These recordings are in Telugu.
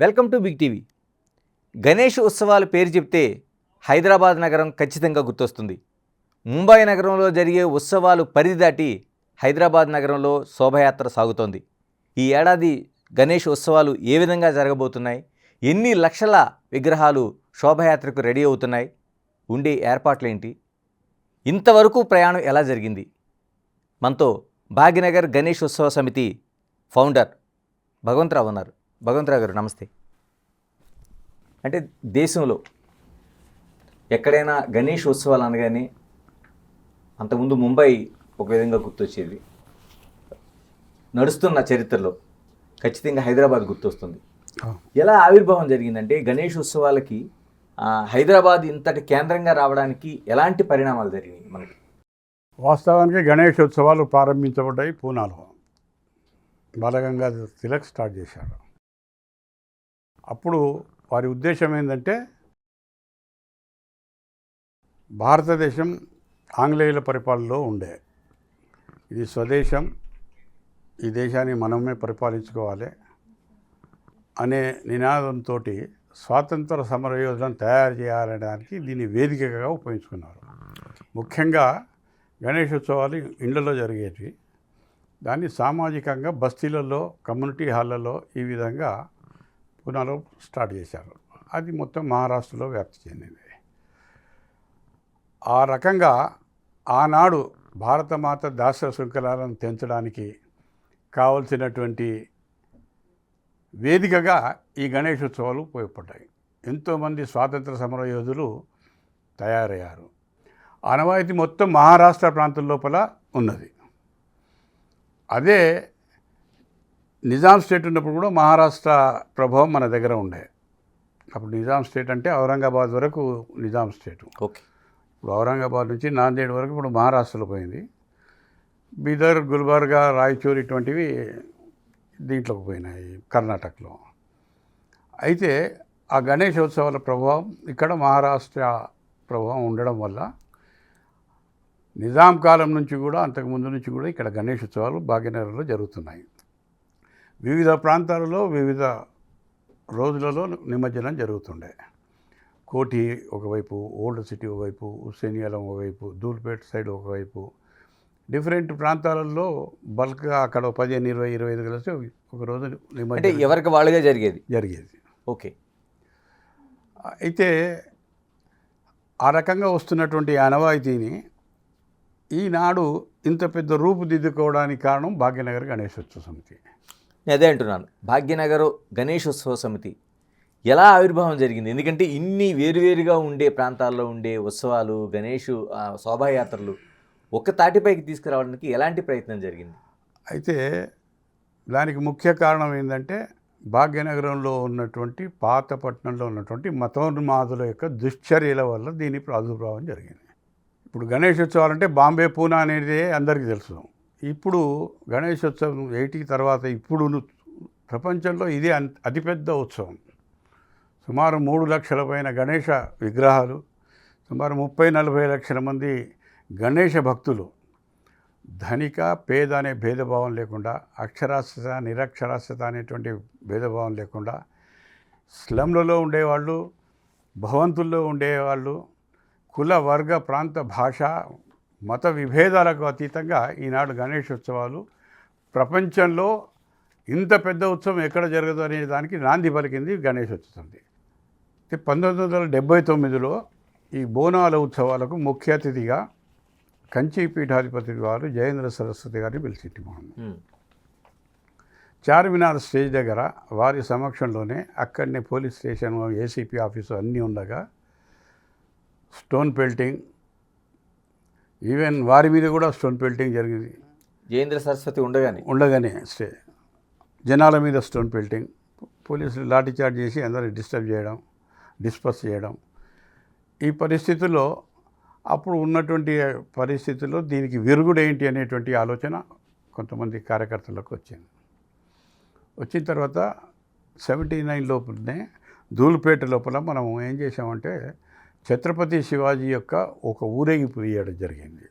Welcome to Big TV. Ganesh ఉత్సవాల పేరు చెప్తే హైదరాబాద్ నగరం ఖచ్చితంగా గుర్తొస్తుంది. ముంబై నగరంలో జరిగే ఉత్సవాలు పరిధి దాటి హైదరాబాద్ నగరంలో శోభయాత్ర సాగుతోంది. ఈ ఏడాది గణేష్ ఉత్సవాలు ఏ విధంగా జరగబోతున్నాయి, ఎన్ని లక్షల విగ్రహాలు శోభయాత్రకు రెడీ అవుతున్నాయి, ఉండే ఏర్పాట్లేంటి, ఇంతవరకు ప్రయాణం ఎలా జరిగింది? మనతో భాగ్యనగర్ గణేష్ ఉత్సవ సమితి ఫౌండర్ భగవంతరావు ఉన్నారు. భగవంతరావు గారు నమస్తే. అంటే దేశంలో ఎక్కడైనా గణేష్ ఉత్సవాలు అనగానే అంతకుముందు ముంబై ఒక విధంగా గుర్తొచ్చేది. నడుస్తున్న చరిత్రలో ఖచ్చితంగా హైదరాబాద్ గుర్తొస్తుంది. ఎలా ఆవిర్భావం జరిగిందంటే గణేష్ ఉత్సవాలకి హైదరాబాద్ ఇంతటి కేంద్రంగా రావడానికి ఎలాంటి పరిణామాలు జరిగినాయి మనకి? వాస్తవానికి గణేష్ ఉత్సవాలు ప్రారంభించబడ్డాయి పూనాలో. బాలగంగాధర్ తిలక్ స్టార్ట్ చేశారు. అప్పుడు వారి ఉద్దేశం ఏంటంటే భారతదేశం ఆంగ్లేయుల పరిపాలనలో ఉండే, ఇది స్వదేశం, ఈ దేశాన్ని మనమే పరిపాలించుకోవాలి అనే నినాదంతో స్వాతంత్ర సమరయోధులను తయారు చేయాలనడానికి దీన్ని వేదికగా ఉపయోగించుకున్నారు. ముఖ్యంగా గణేశోత్సవాలు ఇళ్లలో జరిగేవి. దాన్ని సామాజికంగా బస్తీలలో, కమ్యూనిటీ హాళ్ళలో ఈ విధంగా పూనాలో స్టార్ట్ చేశారు. అది మొత్తం మహారాష్ట్రలో వ్యాప్తి చెందింది. ఆ రకంగా ఆనాడు భారతమాత దాస్య శృంఖలాలను తెంచడానికి కావలసినటువంటి వేదికగా ఈ గణేశోత్సవాలు ఉపయోగపడ్డాయి. ఎంతోమంది స్వాతంత్ర సమరయోధులు తయారయ్యారు. ఆనవాయితీ మొత్తం మహారాష్ట్ర ప్రాంతం లోపల ఉన్నది. అదే నిజాం స్టేట్ ఉన్నప్పుడు కూడా మహారాష్ట్ర ప్రభావం మన దగ్గర ఉండే. అప్పుడు నిజాం స్టేట్ అంటే ఔరంగాబాద్ వరకు నిజాం స్టేట్. ఓకే. ఇప్పుడు ఔరంగాబాద్ నుంచి నాందేడ్ వరకు ఇప్పుడు మహారాష్ట్రలో పోయింది. బీదర్, గుల్బర్గా, రాయచూర్ ఇటువంటివి దీంట్లోకి పోయినాయి కర్ణాటకలో. అయితే ఆ గణేశోత్సవాల ప్రభావం ఇక్కడ మహారాష్ట్ర ప్రభావం ఉండడం వల్ల నిజాం కాలం నుంచి కూడా, అంతకుముందు నుంచి కూడా ఇక్కడ గణేశోత్సవాలు భాగ్యనగర్లో జరుగుతున్నాయి. వివిధ ప్రాంతాలలో వివిధ రోజులలో నిమజ్జనం జరుగుతుండే. కోఠి ఒకవైపు, ఓల్డ్ సిటీ ఒకవైపు, హుస్సేనియాలం ఒకవైపు, ధూల్పేట్ సైడ్ ఒకవైపు, డిఫరెంట్ ప్రాంతాలలో బల్క్గా అక్కడ 15, 20, 25 కలిసి ఒకరోజు నిమజ్జనం ఎవరికి వాళ్ళుగా జరిగేది. ఓకే. అయితే ఆ రకంగా వస్తున్నటువంటి ఆనవాయితీని ఈనాడు ఇంత పెద్ద రూపుదిద్దుకోవడానికి కారణం భాగ్యనగర్ గణేశోత్సవ సమితి. నేను అదే అంటున్నాను, భాగ్యనగర్ గణేశోత్సవ సమితి ఎలా ఆవిర్భావం జరిగింది? ఎందుకంటే ఇన్ని వేరువేరుగా ఉండే ప్రాంతాల్లో ఉండే ఉత్సవాలు, గణేష్ శోభాయాత్రలు ఒక్క తాటిపైకి తీసుకురావడానికి ఎలాంటి ప్రయత్నం జరిగింది? అయితే దానికి ముఖ్య కారణం ఏంటంటే భాగ్యనగరంలో ఉన్నటువంటి పాతపట్నంలో ఉన్నటువంటి మతోన్మాదుల యొక్క దుశ్చర్యల వల్ల దీని ప్రాదుర్భావం జరిగింది. ఇప్పుడు గణేశోత్సవాలు అంటే బాంబే, పూనా అనేది అందరికీ తెలుసు. ఇప్పుడు గణేశోత్సవం 80 తర్వాత ఇప్పుడు ప్రపంచంలో ఇదే అతిపెద్ద ఉత్సవం. సుమారు 3 లక్షల పైన గణేష విగ్రహాలు, సుమారు 30-40 లక్షల మంది గణేష భక్తులు, ధనిక పేద అనే భేదభావం లేకుండా, అక్షరాస్యత నిరక్షరాస్యత అనేటువంటి భేదభావం లేకుండా, స్లమ్లలో ఉండేవాళ్ళు, భవంతుల్లో ఉండేవాళ్ళు, కుల, వర్గ, ప్రాంత, భాష, మత విభేదాలకు అతీతంగా ఈనాడు గణేశోత్సవాలు ప్రపంచంలో ఇంత పెద్ద ఉత్సవం ఎక్కడ జరగదు అనే దానికి నాంది పలికింది గణేశోత్సవం. 1979లో ఈ బోనాల ఉత్సవాలకు ముఖ్య అతిథిగా కంచి పీఠాధిపతి వారు జయేంద్ర సరస్వతి గారిని పిలిచింటి. మనం చార్మినార్ స్టేజ్ దగ్గర వారి సమక్షంలోనే అక్కడనే పోలీస్ స్టేషన్, ఏసీపీ ఆఫీసు అన్నీ ఉండగా స్టోన్ పెల్టింగ్, ఈవెన్ వారి మీద కూడా స్టోన్ పెల్టింగ్ జరిగింది. జయేంద్ర సరస్వతి ఉండగానే జనాల మీద స్టోన్ పెల్టింగ్, పోలీసులు లాఠీచార్జ్ చేసి అందరిని డిస్పర్స్ చేయడం. ఈ పరిస్థితుల్లో అప్పుడు ఉన్నటువంటి పరిస్థితుల్లో దీనికి విరుగుడు ఏంటి అనేటువంటి ఆలోచన కొంతమంది కార్యకర్తలకు వచ్చింది. వచ్చిన తర్వాత 79 లోపలనే ధూల్పేట లోపల మనం ఏం చేసామంటే ఛత్రపతి శివాజీ యొక్క ఒక ఊరేగింపు తీయడం జరిగింది.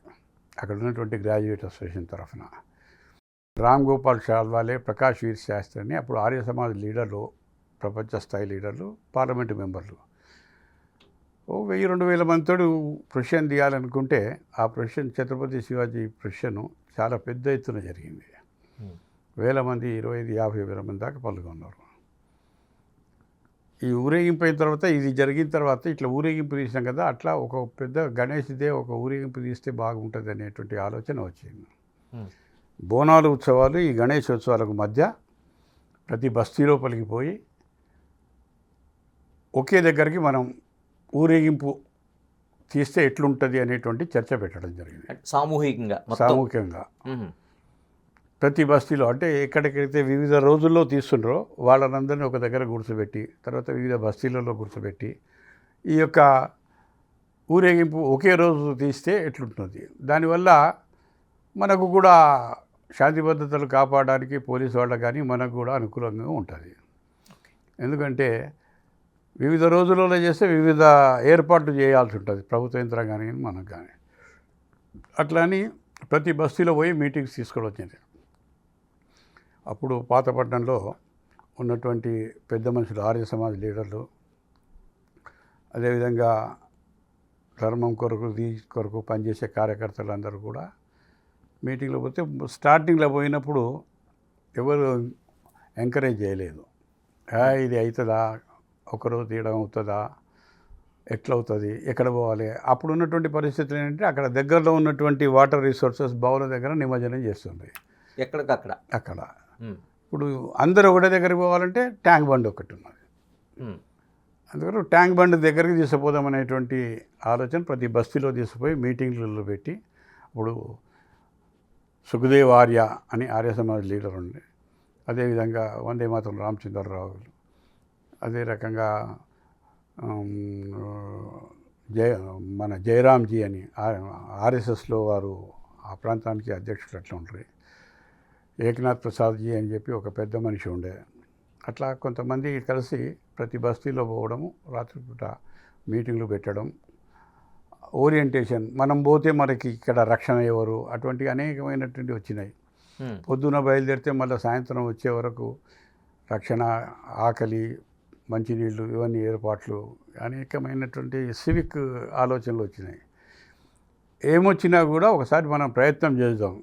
అక్కడ ఉన్నటువంటి గ్రాడ్యుయేట్ అసోసియేషన్ తరఫున రామ్ గోపాల్ షాల్వాలే, ప్రకాష్ వీర్ శాస్త్రిని, అప్పుడు ఆర్య సమాజ్ లీడర్లు ప్రపంచ స్థాయి లీడర్లు, పార్లమెంటు మెంబర్లు. ఓ 1000-2000 మందితో ప్రొసెషన్ తీయాలనుకుంటే ఆ ప్రొసెషన్ ఛత్రపతి శివాజీ ప్రొసెషన్ చాలా పెద్ద ఎత్తున జరిగింది. వేల మంది, 25-50 వేల మంది దాకా పాల్గొన్నారు. ఈ ఊరేగింపు అయిన తర్వాత, ఇది జరిగిన తర్వాత ఇట్లా ఊరేగింపు తీసినాం కదా, అట్లా ఒక పెద్ద గణేష్దే ఒక ఊరేగింపు తీస్తే బాగుంటుంది అనేటువంటి ఆలోచన వచ్చింది. బోనాలు ఉత్సవాలు, ఈ గణేష్ ఉత్సవాలకు మధ్య ప్రతి బస్తీ లోపలికి పోయి ఒకే దగ్గరికి మనం ఊరేగింపు తీస్తే ఎట్లుంటుంది అనేటువంటి చర్చ పెట్టడం జరిగింది. సామూహికంగా ప్రతి బస్తీలో, అంటే ఎక్కడికైతే వివిధ రోజుల్లో తీస్తుండ్రో వాళ్ళనందరినీ ఒక దగ్గర కూర్చోబెట్టి, తర్వాత వివిధ బస్తీలలో కూర్చోబెట్టి ఈ యొక్క ఊరేగింపు ఒకే రోజు తీస్తే ఎట్లుంటుంది. దానివల్ల మనకు కూడా శాంతి భద్రతలు కాపాడడానికి పోలీసు వాళ్ళకు కానీ మనకు కూడా అనుకూలంగా ఉంటుంది. ఎందుకంటే వివిధ రోజులలో చేస్తే వివిధ ఏర్పాట్లు చేయాల్సి ఉంటుంది, ప్రభుత్వ యంత్రాంగానికి కానీ మనకు కానీ. అట్లా అని ప్రతి బస్తీలో పోయి మీటింగ్స్ తీసుకోవడం వచ్చింది. అప్పుడు పాతపట్నంలో ఉన్నటువంటి పెద్ద మనుషులు, ఆర్య సమాజ్ లీడర్లు, అదేవిధంగా ధర్మం కొరకు, కొరకు పనిచేసే కార్యకర్తలు అందరూ కూడా మీటింగ్లో పోతే, స్టార్టింగ్లో పోయినప్పుడు ఎవరు ఎంకరేజ్ చేయలేదు. ఇది అవుతుందా, ఒకరోజు తీయడం అవుతుందా, ఎట్లా అవుతుంది, ఎక్కడ పోవాలి. అప్పుడు ఉన్నటువంటి పరిస్థితులు ఏంటంటే అక్కడ దగ్గరలో ఉన్నటువంటి వాటర్ రిసోర్సెస్ బావుల దగ్గర నిమజ్జనం చేస్తుంది. అక్కడ ఇప్పుడు అందరూ ఒకటే దగ్గరికి పోవాలంటే ట్యాంక్ బండ్ ఒకటి ఉన్నది. అందుకని ట్యాంక్ బండ్ దగ్గరికి తీసుకుపోదామనేటువంటి ఆలోచన ప్రతి బస్తీలో తీసుకుపోయి మీటింగ్లలో పెట్టి, ఇప్పుడు సుఖదేవ్ ఆర్య అని ఆర్య సమాజ్ లీడర్ ఉండే, అదేవిధంగా వందే మాతరం రామచంద్రరావు, అదే రకంగా మన జయరామ్జీ అని ఆర్ఎస్ఎస్లో వారు ఆ ప్రాంతానికి అధ్యక్షులు అట్లా ఉంటారు. ఏకనాథ్ ప్రసాద్జీ అని చెప్పి ఒక పెద్ద మనిషి ఉండే. అట్లా కొంతమంది కలిసి ప్రతి బస్తీలో పోవడము, రాత్రిపూట మీటింగ్లు పెట్టడం, ఓరియంటేషన్, మనం పోతే మనకి ఇక్కడ రక్షణ ఎవరు, అటువంటి అనేకమైనటువంటి వచ్చినాయి. పొద్దున బయలుదేరితే మళ్ళీ సాయంత్రం వచ్చే వరకు రక్షణ, ఆకలి, మంచినీళ్ళు, ఇవన్నీ ఏర్పాట్లు, అనేకమైనటువంటి సివిక్ ఆలోచనలు వచ్చినాయి. ఏమొచ్చినా కూడా ఒకసారి మనం ప్రయత్నం చేద్దాం.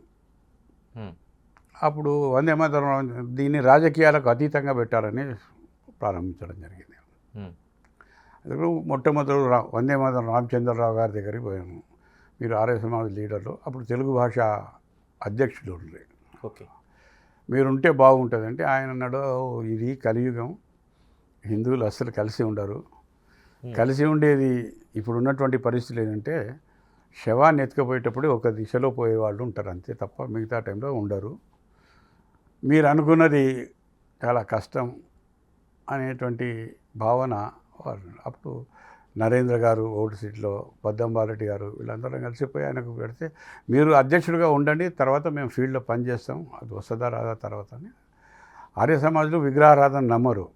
అప్పుడు వందే మాతరం దీన్ని రాజకీయాలకు అతీతంగా పెట్టాలని ప్రారంభించడం జరిగింది. అందుకు మొట్టమొదటి వందే మాతరం రామచంద్రరావు గారి దగ్గరికి పోయాము. మీరు ఆర్య సమాజ్ లీడర్లు, అప్పుడు తెలుగు భాష అధ్యక్షుడు ఉండే. మీరుంటే బాగుంటుందంటే ఆయన అన్నాడు, ఇది కలియుగం, హిందువులు అస్సలు కలిసి ఉండరు. కలిసి ఉండేది ఇప్పుడు ఉన్నటువంటి పరిస్థితులు ఏంటంటే శవాన్ని ఎత్తుకుపోయేటప్పుడు ఒక దిశలో పోయేవాళ్ళు ఉంటారు అంతే తప్ప మిగతా టైంలో ఉండరు. మీరు అనుకున్నది చాలా కష్టం అనేటువంటి భావన వాళ్ళు. అప్పుడు నరేంద్ర గారు ఓల్డ్ సిటీలో, పద్దంబారెడ్డి గారు, వీళ్ళందరం కలిసిపోయి ఆయనకు పెడితే, మీరు అధ్యక్షుడిగా ఉండండి, తర్వాత మేము ఫీల్డ్లో పనిచేస్తాం, అది వస్తుందా రాదా తర్వాత అని. ఆర్య సమాజ్లో విగ్రహారాధన నమ్మరు,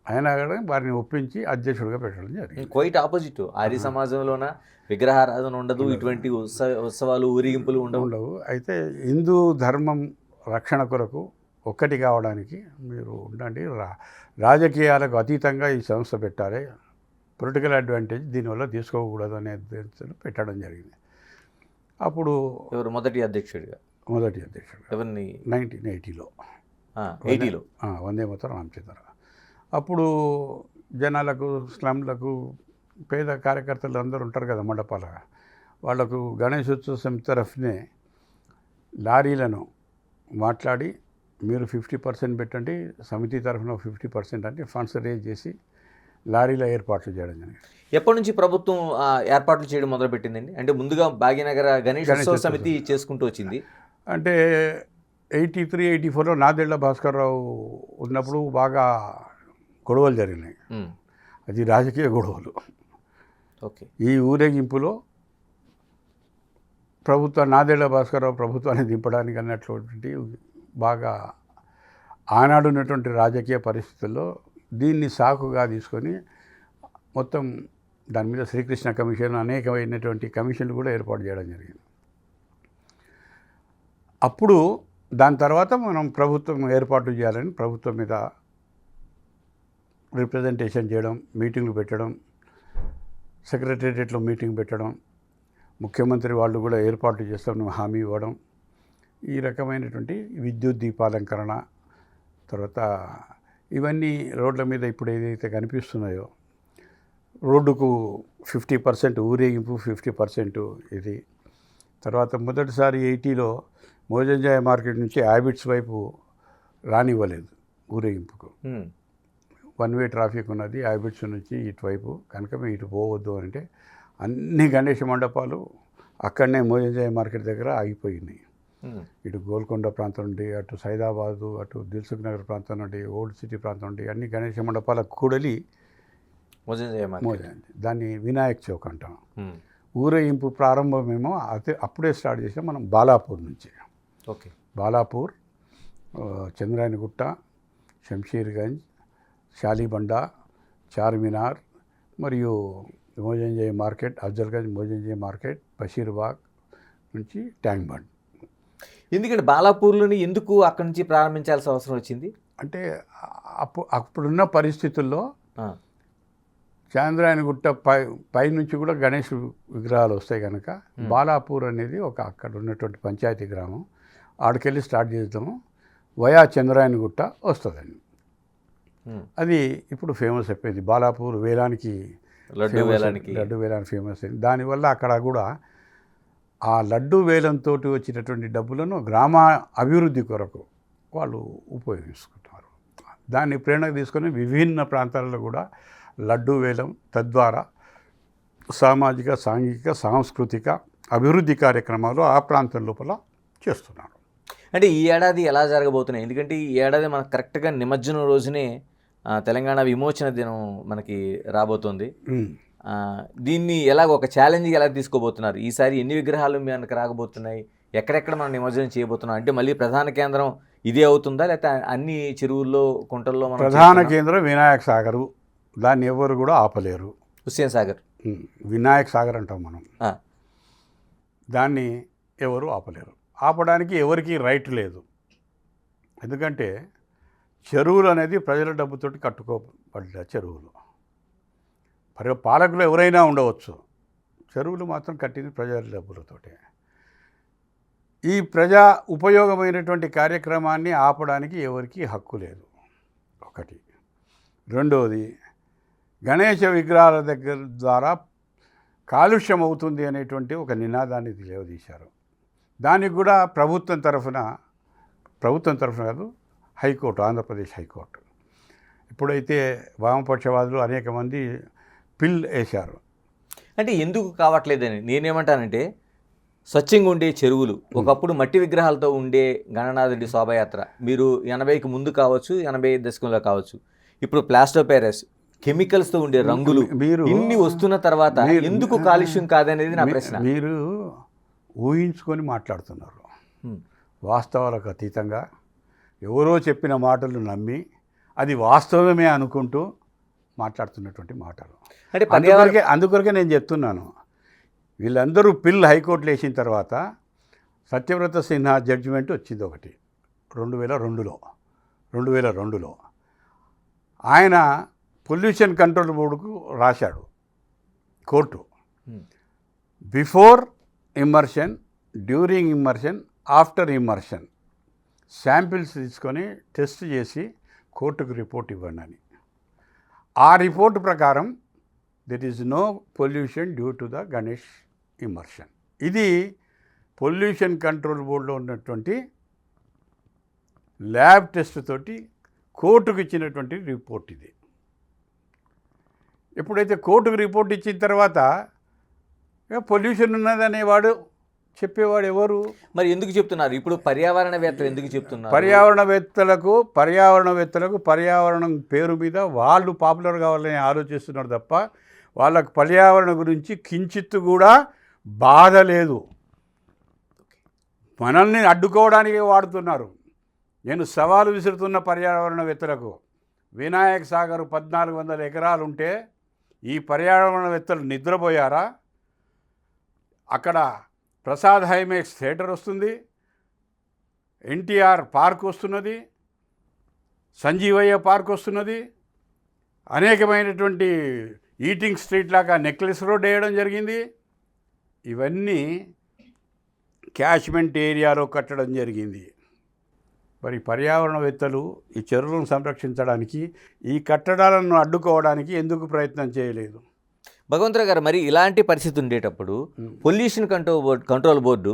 అయినా కూడా వారిని ఒప్పించి అధ్యక్షుడిగా పెట్టడం జరిగింది. Quite opposite. ఆర్య సమాజంలోన విగ్రహారాధన ఉండదు, ఇటువంటి ఉత్సవాలు, ఊరేగింపులు ఉండవు. అయితే హిందూ ధర్మం రక్షణ కొరకు ఒక్కటి కావడానికి మీరు ఉండండి, రాజకీయాలకు అతీతంగా ఈ సంస్థ పెట్టాలి, పొలిటికల్ అడ్వాంటేజ్ దీనివల్ల తీసుకోకూడదు అనే ఉద్దేశంతో పెట్టడం జరిగింది. అప్పుడు ఎవరు మొదటి అధ్యక్షుడు ఎవరిని 1980లో వందే మాతరం రామచంద్ర. అప్పుడు జనాలకు, స్లమ్లకు, పేద కార్యకర్తలు అందరూ ఉంటారు కదా మండపాల, వాళ్లకు గణేశోత్సవ సమితి తరఫునే లారీలను మాట్లాడి, మీరు 50% పెట్టండి, సమితి తరఫున 50% అంటే ఫండ్స్ రేజ్ చేసి లారీల ఏర్పాట్లు చేయడం జరిగింది. ఎప్పటి నుంచి ప్రభుత్వం ఏర్పాట్లు చేయడం మొదలుపెట్టిందండి? అంటే ముందుగా భాగ్యనగర గణేష్ ఉత్సవ సమితి చేసుకుంటూ వచ్చింది. అంటే 83-84లో నాదెళ్ల భాస్కర్రావు ఉన్నప్పుడు బాగా గొడవలు జరిగినాయి. అది రాజకీయ గొడవలు. ఈ ఊరేగింపులో నాదెళ్ల భాస్కర్రావు ప్రభుత్వాన్ని దింపడానికి అన్నటువంటి బాగా ఆనాడు ఉన్నటువంటి రాజకీయ పరిస్థితుల్లో దీన్ని సాకుగా తీసుకొని మొత్తం దాని మీద శ్రీకృష్ణ కమిషన్, అనేకమైనటువంటి కమిషన్లు కూడా ఏర్పాటు చేయడం జరిగింది. అప్పుడు దాని తర్వాత మనం ప్రభుత్వం ఏర్పాటు చేయాలని ప్రభుత్వం మీద రిప్రజెంటేషన్ చేయడం, మీటింగ్లు పెట్టడం, సెక్రటేరియట్లో మీటింగ్ పెట్టడం, ముఖ్యమంత్రి వాళ్ళు కూడా ఏర్పాట్లు చేస్తామని హామీ ఇవ్వడం, ఈ రకమైనటువంటి విద్యుత్ దీపాలంకరణ, తర్వాత ఇవన్నీ రోడ్ల మీద ఇప్పుడు ఏదైతే కనిపిస్తున్నాయో, రోడ్డుకు 50% ఊరేగింపు, 50% ఇది. తర్వాత మొదటిసారి 80లో మోజంజాయ మార్కెట్ నుంచి హ్యాబిట్స్ వైపు రానివ్వలేదు ఊరేగింపుకు. వన్ వే ట్రాఫిక్ ఉన్నది హ్యాబిట్స్ నుంచి ఇటువైపు, కనుక మేము ఇటు పోవద్దు అంటే అన్ని గణేష మండపాలు అక్కడనే మోజంజాయ మార్కెట్ దగ్గర ఆగిపోయినాయి. ఇటు గోల్కొండ ప్రాంతం నుండి, అటు సైదాబాదు, అటు దిల్సుఖ్ నగర్ ప్రాంతం నుండి, ఓల్డ్ సిటీ ప్రాంతం నుండి అన్ని గణేష మండపాల కూడలి దాన్ని వినాయక్ చౌక్ అంటాం. ఊరేగింపు ప్రారంభమేమో అప్పుడే స్టార్ట్ చేసాం మనం బాలాపూర్ నుంచి. ఓకే, బాలాపూర్, చంద్రాయనగుట్ట, శంషీర్గంజ్, షాలీబండ, చార్మినార్ మరియు మోజంజాయి మార్కెట్, అఫ్జల్గంజ్ మోజంజాయి మార్కెట్, బషీర్బాగ్ నుంచి ట్యాంక్ బండ్. ఎందుకంటే బాలాపూర్లోని ఎందుకు అక్కడి నుంచి ప్రారంభించాల్సిన అవసరం వచ్చింది అంటే అప్పుడున్న పరిస్థితుల్లో చాంద్రాయనగుట్ట పై నుంచి కూడా గణేష్ విగ్రహాలు వస్తాయి కనుక బాలాపూర్ అనేది అక్కడ ఉన్నటువంటి పంచాయతీ గ్రామం, ఆడికెళ్ళి స్టార్ట్ చేద్దాము, వయా చంద్రాయనగుట్ట వస్తుందండి. అది ఇప్పుడు ఫేమస్ అయిపోయింది. బాలాపూర్ వేలానికి, లడ్డు వేలానికి ఫేమస్ అయింది. దానివల్ల అక్కడ కూడా ఆ లడ్డు వేలంతో వచ్చినటువంటి డబ్బులను గ్రామ అభివృద్ధి కొరకు వాళ్ళు ఉపయోగించుకుంటున్నారు. దాన్ని ప్రేరణ తీసుకొని విభిన్న ప్రాంతాలలో కూడా లడ్డు వేలం, తద్వారా సామాజిక, సాంఘిక, సాంస్కృతిక అభివృద్ధి కార్యక్రమాలు ఆ ప్రాంతం లోపల చేస్తున్నారు. అంటే ఈ ఏడాది ఎలా జరగబోతున్నాయి? ఎందుకంటే ఈ ఏడాది మనకు కరెక్ట్గా నిమజ్జనం రోజునే తెలంగాణ విమోచన దినం మనకి రాబోతుంది. దీన్ని ఎలాగ ఒక ఛాలెంజ్గా ఎలా తీసుకోబోతున్నారు? ఈసారి ఎన్ని విగ్రహాలు మనకు రాకపోతున్నాయి, ఎక్కడెక్కడ మనం నిమజ్జనం చేయబోతున్నాం? అంటే మళ్ళీ ప్రధాన కేంద్రం ఇదే అవుతుందా, లేకపోతే అన్ని చెరువుల్లో, కుంటల్లో? ప్రధాన కేంద్రం వినాయక సాగరు, దాన్ని ఎవరు కూడా ఆపలేరు. హుస్సేన్ సాగర్, వినాయక సాగర్ అంటాం మనం. దాన్ని ఎవరు ఆపలేరు. ఆపడానికి ఎవరికి రైట్ లేదు. ఎందుకంటే చెరువులు అనేది ప్రజల డబ్బుతోటి కట్టుకోబడ్డ చెరువులు. పాలకులు ఎవరైనా ఉండవచ్చు, చెరువులు మాత్రం కట్టింది ప్రజల డబ్బులతోటే. ఈ ప్రజా ఉపయోగమైనటువంటి కార్యక్రమాన్ని ఆపడానికి ఎవరికి హక్కు లేదు, ఒకటి. రెండవది, గణేష విగ్రహాల దగ్గర ద్వారా కాలుష్యం అవుతుంది అనేటువంటి ఒక నినాదాన్ని లేవదీశారు. దానికి కూడా ప్రభుత్వం తరఫున కాదు, హైకోర్టు, ఆంధ్రప్రదేశ్ హైకోర్టు ఇప్పుడైతే వామపక్షవాదులు అనేక మంది పిల్ వేశారు. అంటే ఎందుకు కావట్లేదని నేనేమంటానంటే, స్వచ్ఛంగా ఉండే చెరువులు, ఒకప్పుడు మట్టి విగ్రహాలతో ఉండే గణనాథుడి శోభయాత్ర, మీరు 80కి ముందు కావచ్చు, 85 దశకంలో కావచ్చు, ఇప్పుడు ప్లాస్టర్ ప్యారెస్, కెమికల్స్తో ఉండే రంగులు, మీరు ఇన్ని వస్తున్న తర్వాత ఎందుకు కాలుష్యం కాదనేది నా ప్రశ్న. మీరు ఊహించుకొని మాట్లాడుతున్నారు, వాస్తవాలకు అతీతంగా ఎవరో చెప్పిన మాటలు నమ్మి అది వాస్తవమే అనుకుంటూ మాట్లాడుతున్నటువంటి మాటలు. అంటే అందుకొరకే నేను చెప్తున్నాను, వీళ్ళందరూ పిల్ హైకోర్టులో వేసిన తర్వాత సత్యవ్రత సిన్హా జడ్జిమెంట్ వచ్చింది ఒకటి 2002లో. ఆయన పొల్యూషన్ కంట్రోల్ బోర్డుకు రాశాడు court, before immersion, during immersion, after immersion samples తీసుకొని టెస్ట్ చేసి కోర్టుకు రిపోర్ట్ ఇవ్వండి అని. ఆ రిపోర్ట్ ప్రకారం there is no pollution due to the Ganesh immersion. ఇది పొల్యూషన్ కంట్రోల్ బోర్డులో ఉన్నటువంటి ల్యాబ్ టెస్ట్ తోటి కోర్టుకు ఇచ్చినటువంటి రిపోర్ట్ ఇది. ఎప్పుడైతే కోర్టుకు రిపోర్ట్ ఇచ్చిన తర్వాత పొల్యూషన్ ఉన్నదనేవాడు చెప్పేవాడు ఎవరు? మరి ఎందుకు చెప్తున్నారు ఇప్పుడు పర్యావరణవేత్తలు ఎందుకు చెప్తున్నారు? పర్యావరణవేత్తలకు పర్యావరణం పేరు మీద వాళ్ళు పాపులర్ కావాలని ఆలోచిస్తున్నారు తప్ప వాళ్ళకు పర్యావరణం గురించి కించిత్తు కూడా బాధ లేదు. మనల్ని అడ్డుకోవడానికే వాడుతున్నారు. నేను సవాలు విసురుతున్న పర్యావరణవేత్తలకు, వినాయక సాగర్ 1400 ఎకరాలు ఉంటే ఈ పర్యావరణవేత్తలు నిద్రపోయారా? అక్కడ ప్రసాద్ హైమాక్స్ థియేటర్ వస్తుంది, ఎన్టీఆర్ పార్క్ వస్తున్నది, సంజీవయ్య పార్క్ వస్తున్నది, అనేకమైనటువంటి ఈటింగ్ స్ట్రీట్ లాగా నెక్లెస్ రోడ్ వేయడం జరిగింది. ఇవన్నీ క్యాచ్మెంట్ ఏరియాలో కట్టడం జరిగింది. మరి పర్యావరణవేత్తలు ఈ చెరువులను సంరక్షించడానికి, ఈ కట్టడాలను అడ్డుకోవడానికి ఎందుకు ప్రయత్నం చేయలేదు? భగవంతరావు గారు, మరి ఇలాంటి పరిస్థితి ఉండేటప్పుడు పొల్యూషన్ కంట్రోల్ బోర్డు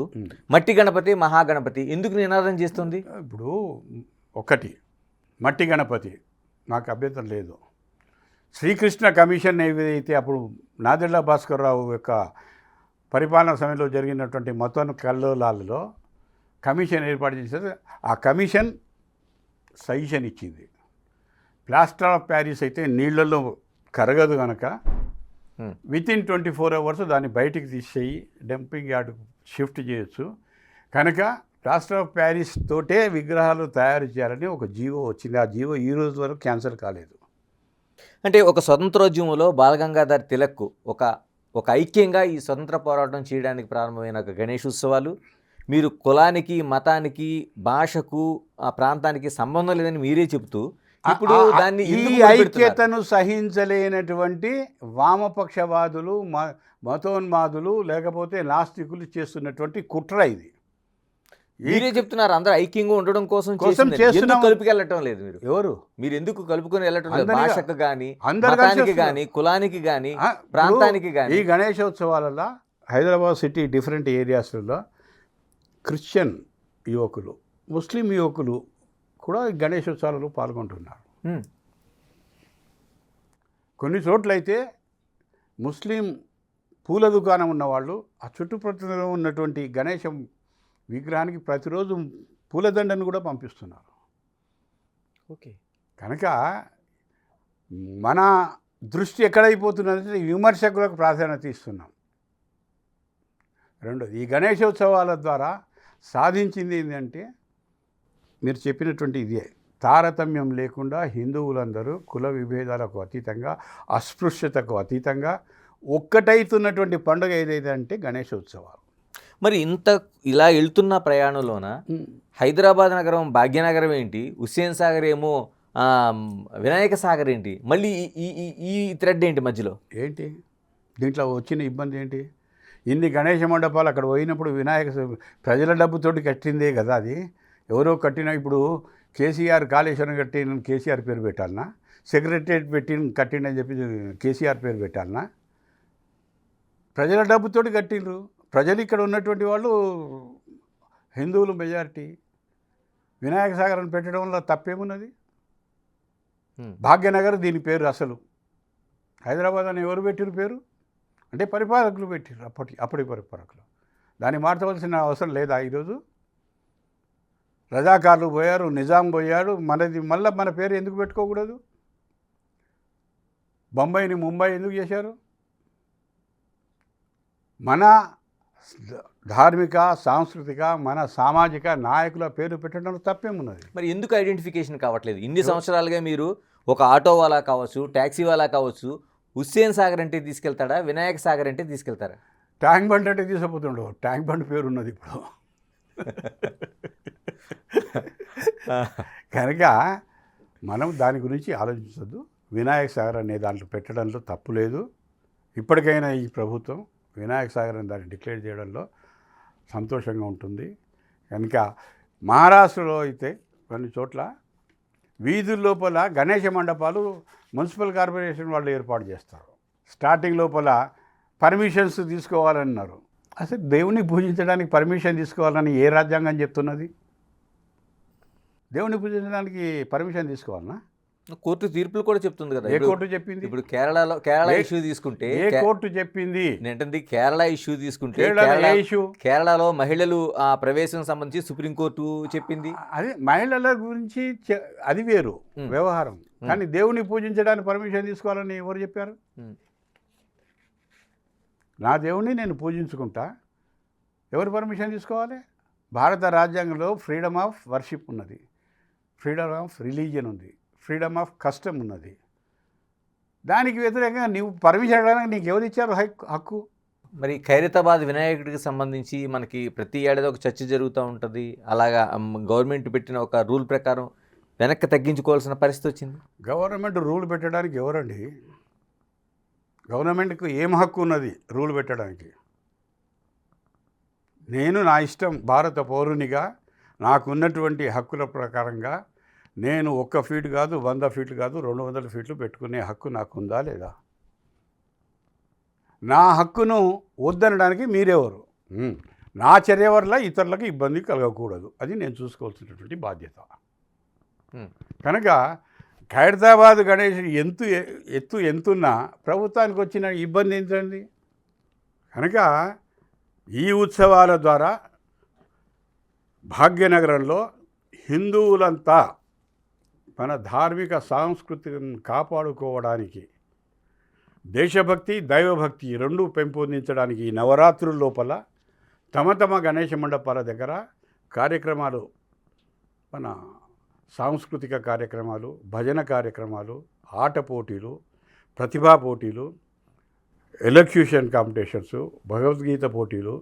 మట్టి గణపతి మహాగణపతి ఎందుకు నినాదం చేస్తుంది? ఇప్పుడు ఒకటి మట్టి గణపతి నాకు అభ్యంతరం లేదు. శ్రీకృష్ణ కమిషన్ ఏదైతే అప్పుడు నాదెళ్ల భాస్కర్రావు యొక్క పరిపాలనా సమయంలో జరిగినటువంటి మొత్తం కల్లోలాలలో కమిషన్ ఏర్పాటు చేసేది, ఆ కమిషన్ సజెషన్ ఇచ్చింది. ప్లాస్టర్ ఆఫ్ ప్యారిస్ అయితే నీళ్లలో కరగదు కనుక వితిన్ 24 hours దాన్ని బయటికి తీసేయి డంపింగ్ యార్డ్ షిఫ్ట్ చేయొచ్చు కనుక ప్లాస్టర్ ఆఫ్ ప్యారిస్ తోటే విగ్రహాలు తయారు చేయాలని ఒక జీవో వచ్చింది. ఆ జీవో ఈ రోజు వరకు క్యాన్సిల్ కాలేదు. అంటే ఒక స్వతంత్రోద్యమంలో బాలగంగాధర్ తిలక్ ఒక ఐక్యంగా ఈ స్వతంత్ర పోరాటం చేయడానికి ప్రారంభమైన ఒక గణేష్ ఉత్సవాలు, మీరు కులానికి మతానికి భాషకు ఆ ప్రాంతానికి సంబంధం లేదని మీరే చెబుతూ ఇప్పుడు దాన్ని ఈ ఐక్యతను సహించలేనటువంటి వామపక్షవాదులు, మతోన్మాదులు లేకపోతే నాస్తికులు చేస్తున్నటువంటి కుట్ర ఇది. మీరే చెప్తున్నారు అందరూ ఐక్యంగా ఉండడం కోసం కలుపుకెళ్ళటం లేదు. మీరు ఎందుకు కలుపుకొని వెళ్ళటం లేదు? భాషకు కానీ మతానికి కానీ కులానికి కానీ ప్రాంతానికి కానీ. ఈ గణేశోత్సవాలలో హైదరాబాద్ సిటీ డిఫరెంట్ ఏరియాస్లలో క్రిస్టియన్ యువకులు, ముస్లిం యువకులు కూడా గణేశోత్సవాలలో పాల్గొంటున్నారు. కొన్ని చోట్లయితే ముస్లిం పూల దుకాణం ఉన్నవాళ్ళు ఆ చుట్టుపక్కల ఉన్నటువంటి గణేశం విగ్రహానికి ప్రతిరోజు పూలదండను కూడా పంపిస్తున్నారు. ఓకే, కనుక మన దృష్టి ఎక్కడైపోతున్నదంటే విమర్శకులకు ప్రాధాన్యత ఇస్తున్నాం. రెండోది, ఈ గణేశోత్సవాల ద్వారా సాధించింది ఏంటంటే మీరు చెప్పినటువంటి ఇదే, తారతమ్యం లేకుండా హిందువులందరూ కుల విభేదాలకు అతీతంగా, అస్పృశ్యతకు అతీతంగా ఒక్కటైతున్నటువంటి పండుగ ఏదైతే అంటే గణేశోత్సవాలు. మరి ఇలా వెళ్తున్న ప్రయాణంలోన హైదరాబాద్ నగరం భాగ్యనగరం ఏంటి, హుస్సేన్ సాగర్ ఏమో వినాయక సాగర్ ఏంటి, మళ్ళీ ఈ థ్రెడ్ ఏంటి మధ్యలో ఏంటి? దీంట్లో వచ్చిన ఇబ్బంది ఏంటి? ఇన్ని గణేష మండపాలు అక్కడ పోయినప్పుడు ప్రజల డబ్బుతోటి కట్టిందే కదా అది. ఎవరో కట్టిన, ఇప్పుడు కేసీఆర్ కాళేశ్వరం కట్టిన కేసీఆర్ పేరు పెట్టాలనా? సెక్రటరియట్ కట్టిండని చెప్పి కేసీఆర్ పేరు పెట్టాలనా? ప్రజల డబ్బుతోటి కట్టిండ్రు. ప్రజలు ఇక్కడ ఉన్నటువంటి వాళ్ళు హిందువులు మెజారిటీ. వినాయక సాగర్ అని పెట్టడం వల్ల తప్పేమున్నది? భాగ్యనగర్ దీని పేరు అసలు. హైదరాబాద్ అని ఎవరు పెట్టిన పేరు అంటే పరిపాలకులు పెట్టిరు, అప్పటి పరిపాలకులు. దాన్ని మార్చవలసిన అవసరం లేదా? ఈరోజు రజాకారులు పోయారు, నిజాం పోయాడు, మనది మళ్ళీ మన పేరు ఎందుకు పెట్టుకోకూడదు? బొంబాయిని ముంబై ఎందుకు చేశారు? మన ధార్మిక, సాంస్కృతిక, మన సామాజిక నాయకుల పేరు పెట్టడంలో తప్పేమున్నది? మరి ఎందుకు ఐడెంటిఫికేషన్ కావట్లేదు? ఇన్ని సంవత్సరాలుగా మీరు ఒక ఆటో వాలా కావచ్చు, ట్యాక్సీ వాలా కావచ్చు, హుస్సేన్ సాగర్ అంటే తీసుకెళ్తాడా, వినాయక సాగర్ అంటే తీసుకెళ్తారా? ట్యాంక్ బండ్ అంటే తీసుకుపోతుండవు. ట్యాంక్ బండ్ పేరు ఉన్నది ఇప్పుడు. కనుక మనం దాని గురించి ఆలోచించద్దు. వినాయక సాగర్ అనే దాంట్లో పెట్టడంలో తప్పు లేదు. ఇప్పటికైనా ఈ ప్రభుత్వం వినాయక సాగర్ అని దాన్ని డిక్లేర్ చేయడంలో సంతోషంగా ఉంటుంది. కనుక మహారాష్ట్రలో అయితే కొన్ని చోట్ల వీధుల లోపల గణేష మండపాలు మున్సిపల్ కార్పొరేషన్ వాళ్ళు ఏర్పాటు చేస్తారు. స్టార్టింగ్ లోపల పర్మిషన్స్ తీసుకోవాలన్నారు. అసలు దేవుని పూజించడానికి పర్మిషన్ తీసుకోవాలని ఏ రాజ్యాంగం చెప్తున్నది? దేవుని పూజించడానికి పర్మిషన్ తీసుకోవాలన్నా? కోర్టు తీర్పులు కూడా చెప్తుంది కదా. ఏ కోర్టు చెప్పింది? ఇప్పుడు కేరళ ఇష్యూ తీసుకుంటే ఏ కోర్టు చెప్పింది? ఏంటంటే కేరళ ఇష్యూ తీసుకుంటే కేరళలో మహిళలు ఆ ప్రవేశం సంబంధించి సుప్రీంకోర్టు చెప్పింది. అది మహిళల గురించి అది వేరు వ్యవహారం. కానీ దేవుని పూజించడానికి పర్మిషన్ తీసుకోవాలని ఎవరు చెప్పారు? నా దేవుణ్ణి నేను పూజించుకుంటా, ఎవరు పర్మిషన్ తీసుకోవాలి? భారత రాజ్యాంగంలో ఫ్రీడమ్ ఆఫ్ వర్షిప్ ఉన్నది, ఫ్రీడమ్ ఆఫ్ రిలీజియన్ ఉంది, ఫ్రీడమ్ ఆఫ్ కస్టమ్ ఉన్నది. దానికి వ్యతిరేకంగా నీవు పర్మిషన్ అడగడానికి నీకు ఎవరు ఇచ్చారు హక్కు? మరి ఖైరతాబాద్ వినాయకుడికి సంబంధించి మనకి ప్రతి ఏడాది ఒక చర్చ జరుగుతూ ఉంటుంది. అలాగా గవర్నమెంట్ పెట్టిన ఒక రూల్ ప్రకారం వెనక్కి తగ్గించుకోవాల్సిన పరిస్థితి వచ్చింది? గవర్నమెంట్ రూల్ పెట్టడానికి ఎవరండి? గవర్నమెంట్కు ఏం హక్కు ఉన్నది రూల్ పెట్టడానికి? నేను నా ఇష్టం భారత పౌరునిగా నాకున్నటువంటి హక్కుల ప్రకారంగా నేను 1 ఫీట్ కాదు, 100 ఫీట్లు కాదు, 200 ఫీట్లు పెట్టుకునే హక్కు నాకుందా లేదా? నా హక్కును వద్దనడానికి మీరెవరు? నా చర్య వల్ల ఇతరులకు ఇబ్బంది కలగకూడదు, అది నేను చూసుకోవాల్సినటువంటి బాధ్యత. కనుక ఖైరతాబాద్ గణేష్ ఎత్తు ఎంతున్నా ప్రభుత్వానికి వచ్చిన ఇబ్బంది ఏంటండి? కనుక ఈ ఉత్సవాల ద్వారా భాగ్యనగరంలో హిందువులంతా మన ధార్మిక సాంస్కృతిని కాపాడుకోవడానికి, దేశభక్తి దైవభక్తి రెండూ పెంపొందించడానికి ఈ నవరాత్రుల లోపల తమ తమ గణేష మండపాల దగ్గర కార్యక్రమాలు, మన సాంస్కృతిక కార్యక్రమాలు, భజన కార్యక్రమాలు, ఆట పోటీలు, ప్రతిభా పోటీలు, ఎలక్యూషన్ కాంపిటీషన్స్, భగవద్గీత పోటీలు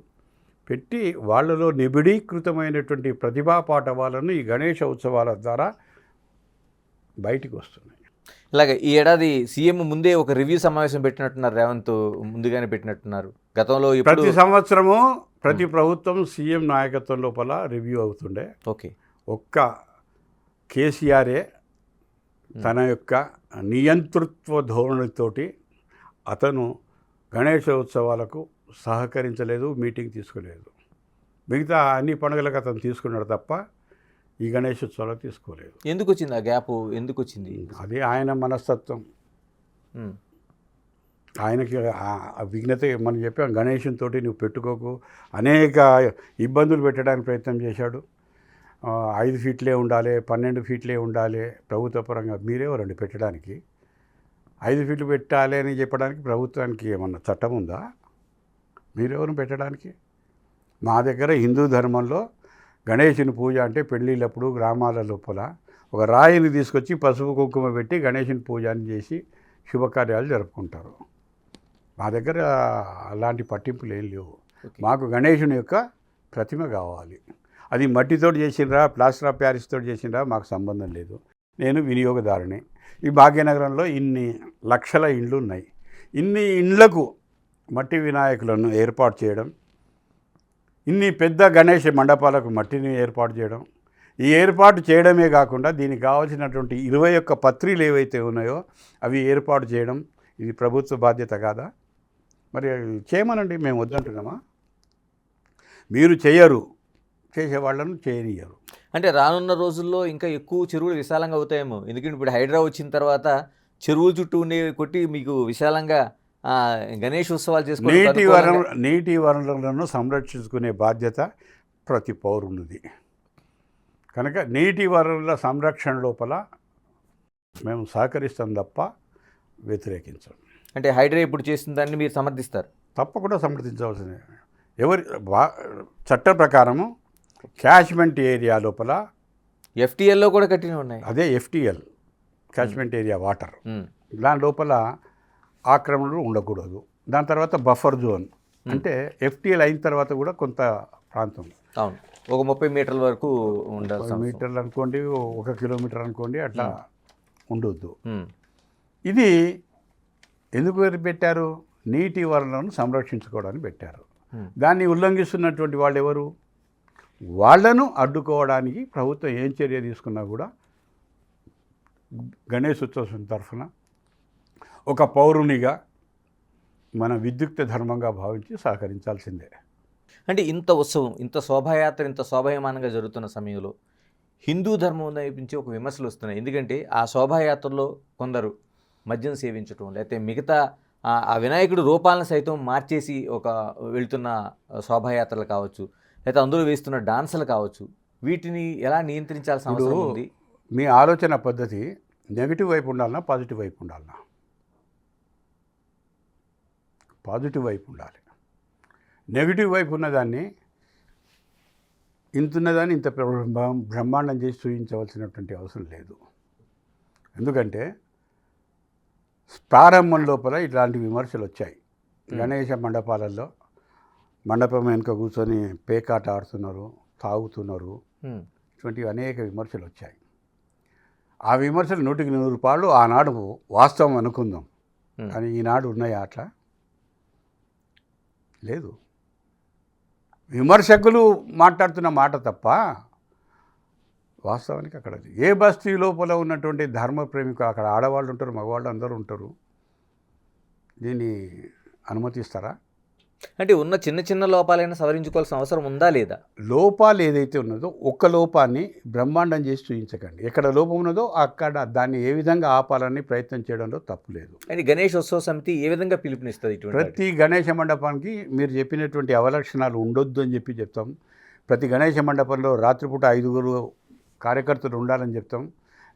పెట్టి వాళ్ళలో నిబిడీకృతమైనటువంటి ప్రతిభా పాఠవాలను ఈ గణేష ఉత్సవాల ద్వారా బయటికి వస్తున్నాయి. ఇలాగ ఈ ఏడాది సీఎం ముందే ఒక రివ్యూ సమావేశం పెట్టినట్టున్నారు, రేవంత్ ముందుగానే పెట్టినట్టున్నారు. గతంలో ప్రతి సంవత్సరము ప్రతి ప్రభుత్వం సీఎం నాయకత్వం లోపల రివ్యూ అవుతుండే. ఓకే, ఒక్క కేసీఆరే తన యొక్క నియంతృత్వ ధోరణితోటి అతను గణేశోత్సవాలకు సహకరించలేదు, మీటింగ్ తీసుకోలేదు. మిగతా అన్ని పండుగలకు అతను తీసుకున్నాడు తప్ప ఈ గణేశోత్సవాలకు తీసుకోలేదు. ఎందుకు వచ్చింది ఆ గ్యాప్? ఎందుకు వచ్చింది? అది ఆయన మనస్తత్వం. ఆయనకి విఘ్నత మనం చెప్పాం, గణేశంతో నువ్వు పెట్టుకోకు, అనేక ఇబ్బందులు పెట్టడానికి ప్రయత్నం చేశాడు. 5 ఫీట్లే ఉండాలి, 12 ఫీట్లే ఉండాలి ప్రభుత్వ పరంగా. మీరెవరండి పెట్టడానికి? 5 ఫీట్లు పెట్టాలి అని చెప్పడానికి ప్రభుత్వానికి ఏమన్నా చట్టం ఉందా? మీరెవరు పెట్టడానికి? మా దగ్గర హిందూ ధర్మంలో గణేశుని పూజ అంటే పెళ్ళిళ్ళప్పుడు గ్రామాల లోపల ఒక రాయిని తీసుకొచ్చి పసుపు కుంకుమ పెట్టి గణేశుని పూజని చేసి శుభకార్యాలు జరుపుకుంటారు. మా దగ్గర అలాంటి పట్టింపులు ఏం లేవు. మాకు గణేశుని యొక్క ప్రతిమ కావాలి. అది మట్టితో చేసినరా, ప్లాస్టర్ ఆఫ్ ప్యారిస్తో చేసినరా మాకు సంబంధం లేదు. నేను వినియోగదారుని. ఈ భాగ్యనగరంలో ఇన్ని లక్షల ఇండ్లు ఉన్నాయి. ఇన్ని ఇండ్లకు మట్టి వినాయకులను ఏర్పాటు చేయడం, ఇన్ని పెద్ద గణేష మండపాలకు మట్టిని ఏర్పాటు చేయడం, ఈ ఏర్పాటు చేయడమే కాకుండా దీనికి కావాల్సినటువంటి 21 పత్రిలు ఏవైతే ఉన్నాయో అవి ఏర్పాటు చేయడం, ఇది ప్రభుత్వ బాధ్యత కాదా? మరి చేయమనండి, మేము వద్దంటున్నామా? మీరు చేయరు, చేసేవాళ్ళను చేయనియరు. అంటే రానున్న రోజుల్లో ఇంకా ఎక్కువ చెరువులు విశాలంగా అవుతాయేమో. ఎందుకంటే ఇప్పుడు హైడ్రా వచ్చిన తర్వాత చెరువుల చుట్టూ ఉండే కొట్టి మీకు విశాలంగా గణేష్ ఉత్సవాలు చేసుకోవాలి. నీటి వనరులను సంరక్షించుకునే బాధ్యత ప్రతి పౌరునిది. కనుక నీటి వనరుల సంరక్షణ లోపల మేము సహకరిస్తాం తప్ప వ్యతిరేకించాం. అంటే హైడ్రా ఇప్పుడు చేసిన దాన్ని మీరు సమర్థిస్తారు? తప్పకుండా సమర్థించవలసిందే. చట్ట ప్రకారము క్యాచ్మెంట్ ఏరియా లోపల ఎఫ్టీఎల్లో కూడా కట్టినవి ఉన్నాయి. అదే ఎఫ్టీఎల్, క్యాచ్మెంట్ ఏరియా వాటర్. దాని లోపల ఆక్రమణలు ఉండకూడదు. దాని తర్వాత బఫర్ జోన్, అంటే ఎఫ్టీఎల్ అయిన తర్వాత కూడా కొంత ప్రాంతం, అవును, ఒక 30 మీటర్ల వరకు ఉండాలి. 30 మీటర్లు అనుకోండి, 1 కిలోమీటర్ అనుకోండి, అట్లా ఉండొద్దు. ఇది ఎందుకు పెట్టారు? నీటి వనరులను సంరక్షించుకోవడానికి పెట్టారు. దాన్ని ఉల్లంఘిస్తున్నటువంటి వాళ్ళు ఎవరు? వాళ్లను అడ్డుకోవడానికి ప్రభుత్వం ఏం చర్య తీసుకున్నా కూడా గణేష్ ఉత్సవం తరఫున ఒక పౌరునిగా మన విద్యుక్త ధర్మంగా భావించి సహకరించాల్సిందే. అంటే ఇంత ఉత్సవం, ఇంత శోభాయాత్ర, ఇంత శోభాయమానంగా జరుగుతున్న సమయంలో హిందూ ధర్మం వైపు ఒక విమర్శలు వస్తున్నాయి. ఎందుకంటే ఆ శోభాయాత్రలో కొందరు మద్యం సేవించడం, లేకపోతే మిగతా ఆ వినాయకుడు రూపాలను సైతం మార్చేసి వెళ్తున్న శోభాయాత్రలు కావచ్చు, లేకపోతే అందులో వేస్తున్న డాన్సులు కావచ్చు, వీటిని ఎలా నియంత్రించాల్సిన అవసరం ఉంది? మీ ఆలోచన పద్ధతి నెగిటివ్ వైపు ఉండాలన్నా పాజిటివ్ వైపు ఉండాలన్నా? పాజిటివ్ వైపు ఉండాలి. నెగిటివ్ వైపు ఉన్నదాన్ని ఇంత బ్రహ్మాండం చేసి చూపించవలసినటువంటి అవసరం లేదు. ఎందుకంటే ప్రారంభం లోపల ఇట్లాంటి విమర్శలు వచ్చాయి. గణేష మండపాలలో మండపం వెనుక కూర్చొని పేకాట ఆడుతున్నారు, తాగుతున్నారు, ఇటువంటివి అనేక విమర్శలు వచ్చాయి. ఆ విమర్శలు 100% ఆనాడు వాస్తవం అనుకుందాం. Hmm. కానీ ఈనాడు ఉన్నాయా అట్లా? లేదు. విమర్శకులు మాట్లాడుతున్న మాట తప్ప వాస్తవానికి అక్కడ ఏ బస్తీ లోపల ఉన్నటువంటి ధర్మ ప్రేమికులు, అక్కడ ఆడవాళ్ళు ఉంటారు, మగవాళ్ళు అందరూ ఉంటారు. దీన్ని అనుమతిస్తారా? అంటే ఉన్న చిన్న చిన్న లోపాలైనా సవరించుకోవాల్సిన అవసరం ఉందా లేదా? లోపాలు ఏదైతే ఉన్నదో ఒక్క లోపాన్ని బ్రహ్మాండం చేసి చూపించకండి. ఎక్కడ లోపం ఉన్నదో అక్కడ దాన్ని ఏ విధంగా ఆపాలని ప్రయత్నం చేయడంలో తప్పు లేదు. అంటే గణేష్ ఉత్సవ సమితి ఏ విధంగా పిలుపునిస్తుంది ఇటువంటి ప్రతి గణేష మండపానికి మీరు చెప్పినటువంటి అవలక్షణాలు ఉండొద్దు అని చెప్తాం. ప్రతి గణేష మండపంలో రాత్రిపూట 5 కార్యకర్తలు ఉండాలని చెప్తాం.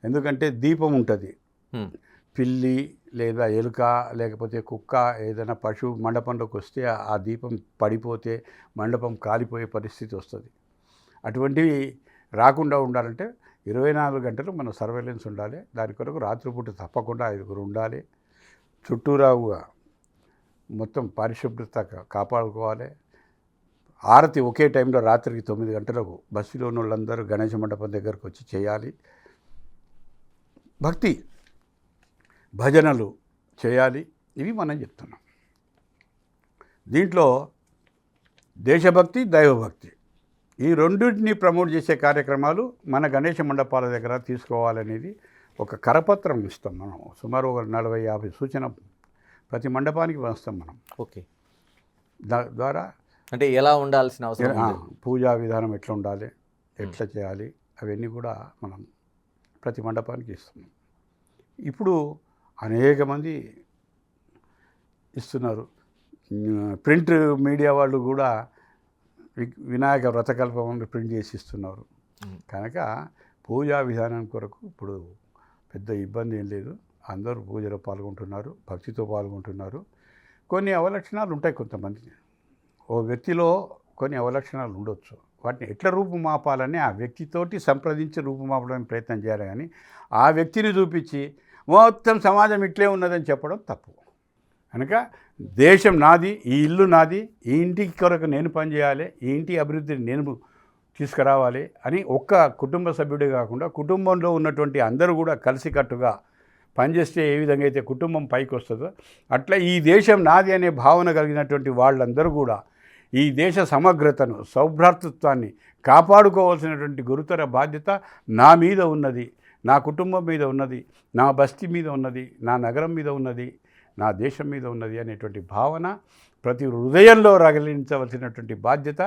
ఎందుకంటే దీపం ఉంటుంది. పిల్లి లేదా ఎలుక లేకపోతే కుక్క ఏదైనా పశువు మండపంలోకి వస్తే ఆ దీపం పడిపోతే మండపం కాలిపోయే పరిస్థితి వస్తుంది. అటువంటివి రాకుండా ఉండాలంటే 24 గంటలు మన సర్వేలెన్స్ ఉండాలి. దాని కొరకు రాత్రిపూట తప్పకుండా 5 ఉండాలి. చుట్టూరావుగా మొత్తం పరిశుభ్రత కాపాడుకోవాలి. ఆరతి ఒకే టైంలో రాత్రికి 9 గంటలకు బస్సులో ఉన్న వాళ్ళందరూ గణేష మండపం దగ్గరకు వచ్చి చేయాలి. భక్తి భజనలు చేయాలి. ఇవి మనం చెప్తున్నాం. దీంట్లో దేశభక్తి, దైవభక్తి ఈ రెండింటిని ప్రమోట్ చేసే కార్యక్రమాలు మన గణేష మండపాల దగ్గర తీసుకోవాలనేది ఒక కరపత్రం ఇస్తాం. మనం సుమారు 40-50 సూచన ప్రతి మండపానికి వస్తాం మనం. ఓకే. ద్వారా అంటే ఎలా ఉండాల్సిన అవసరం, పూజా విధానం ఎట్లా ఉండాలి, ఎట్లా చేయాలి, అవన్నీ కూడా మనం ప్రతి మండపానికి ఇస్తున్నాం. ఇప్పుడు అనేక మంది ఇస్తున్నారు. ప్రింట్ మీడియా వాళ్ళు కూడా వినాయక వ్రతకల్పం ప్రింట్ చేసి ఇస్తున్నారు. కనుక పూజా విధానం కొరకు ఇప్పుడు పెద్ద ఇబ్బంది ఏం లేదు. అందరూ పూజలో పాల్గొంటున్నారు, భక్తితో పాల్గొంటున్నారు. కొన్ని అవలక్షణాలు ఉంటాయి కొంతమంది. ఓ వ్యక్తిలో కొన్ని అవలక్షణాలు ఉండొచ్చు. వాటిని ఎట్లా రూపుమాపాలని ఆ వ్యక్తితోటి సంప్రదించి రూపుమాపడానికి ప్రయత్నం చేయాలి. కానీ ఆ వ్యక్తిని చూపించి మొత్తం సమాజం ఇట్లే ఉన్నదని చెప్పడం తప్పు. కనుక దేశం నాది, ఈ ఇల్లు నాది, ఈ ఇంటికి కొరకు నేను పనిచేయాలి, ఈ ఇంటి అభివృద్ధిని నేను తీసుకురావాలి అని ఒక్క కుటుంబ సభ్యుడే కాకుండా కుటుంబంలో ఉన్నటువంటి అందరూ కూడా కలిసికట్టుగా పనిచేస్తే ఏ విధంగా అయితే కుటుంబం పైకి వస్తుందో అట్లా ఈ దేశం నాది అనే భావన కలిగినటువంటి వాళ్ళందరూ కూడా ఈ దేశ సమగ్రతను, సౌభ్రాతృత్వాన్ని కాపాడుకోవాల్సినటువంటి గురుతర బాధ్యత నా మీద ఉన్నది, నా కుటుంబం మీద ఉన్నది, నా బస్తీ మీద ఉన్నది, నా నగరం మీద ఉన్నది, నా దేశం మీద ఉన్నది అనేటువంటి భావన ప్రతి హృదయంలో రగిలించవలసినటువంటి బాధ్యత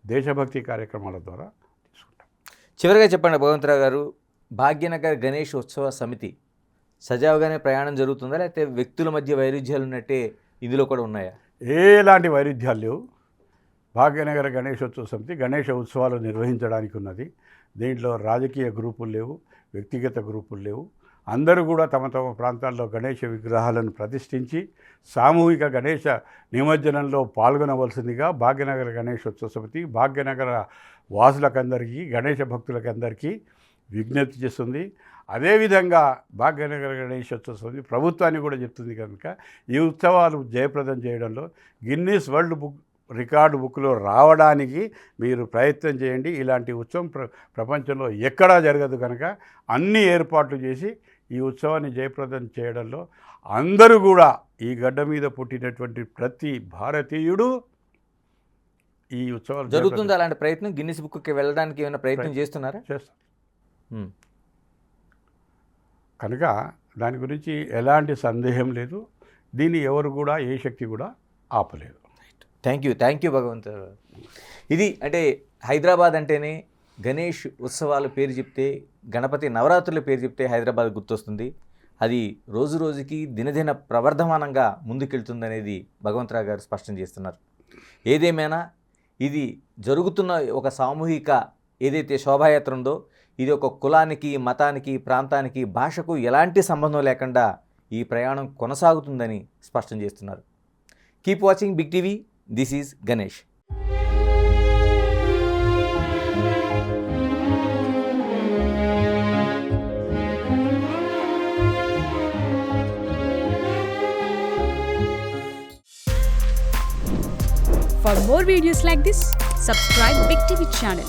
దేశభక్తి కార్యక్రమాల ద్వారా తీసుకుంటాం. చివరిగా చెప్పండి భగవంతరావు గారు, భాగ్యనగర్ గణేష్ ఉత్సవ సమితి సజావుగానే ప్రయాణం జరుగుతుందా, లేకపోతే వ్యక్తుల మధ్య వైరుధ్యాలు ఉన్నట్టే ఇందులో కూడా ఉన్నాయా? ఎలాంటి వైరుధ్యాలు లేవు. భాగ్యనగర గణేశోత్సవ సమితి గణేష ఉత్సవాలు నిర్వహించడానికి ఉన్నది. దీంట్లో రాజకీయ గ్రూపులు లేవు, వ్యక్తిగత గ్రూపులు లేవు. అందరూ కూడా తమ తమ ప్రాంతాల్లో గణేష విగ్రహాలను ప్రతిష్ఠించి సామూహిక గణేష నిమజ్జనంలో పాల్గొనవలసిందిగా భాగ్యనగర గణేశోత్సవ సమితి భాగ్యనగర వాసులకందరికీ, గణేష భక్తులకందరికీ విజ్ఞప్తి చేస్తుంది. అదేవిధంగా భాగ్యనగర గణేశోత్సవ సమితి ప్రభుత్వాన్ని కూడా చెప్తుంది. కనుక ఈ ఉత్సవాలు జయప్రదం చేయడంలో గిన్నీస్ వరల్డ్ రికార్డు బుక్లో రావడానికి మీరు ప్రయత్నం చేయండి. ఇలాంటి ఉత్సవం ప్రపంచంలో ఎక్కడా జరగదు. కనుక అన్ని ఏర్పాట్లు చేసి ఈ ఉత్సవాన్ని జయప్రదం చేయడంలో అందరూ కూడా, ఈ గడ్డ మీద పుట్టినటువంటి ప్రతి భారతీయుడు ఈ ఉత్సవాలు జరుగుతుంది. అలాంటి ప్రయత్నం గిన్నిస్ బుక్కి వెళ్ళడానికి ఏమైనా ప్రయత్నం చేస్తున్నారా? చేస్తాం. కనుక దాని గురించి ఎలాంటి సందేహం లేదు. దీన్ని ఎవరు కూడా, ఏ శక్తి కూడా ఆపలేదు. థ్యాంక్ యూ భగవంతుడు. ఇది అంటే హైదరాబాద్ అంటేనే గణేష్ ఉత్సవాల పేరు చెప్తే, గణపతి నవరాత్రుల పేరు చెప్తే హైదరాబాద్ గుర్తొస్తుంది. అది రోజు రోజుకి దినదిన ప్రవర్ధమానంగా ముందుకెళ్తుందనేది భగవంతరావు గారు స్పష్టం చేస్తున్నారు. ఏదేమైనా ఇది జరుగుతున్న ఒక సామూహిక ఏదైతే శోభాయాత్ర ఉందో, ఇది ఒక కులానికి, మతానికి, ప్రాంతానికి, భాషకు ఎలాంటి సంబంధం లేకుండా ఈ ప్రయాణం కొనసాగుతుందని స్పష్టం చేస్తున్నారు. Keep watching Big TV. This is Ganesh. For more videos like this, subscribe Big TV channel.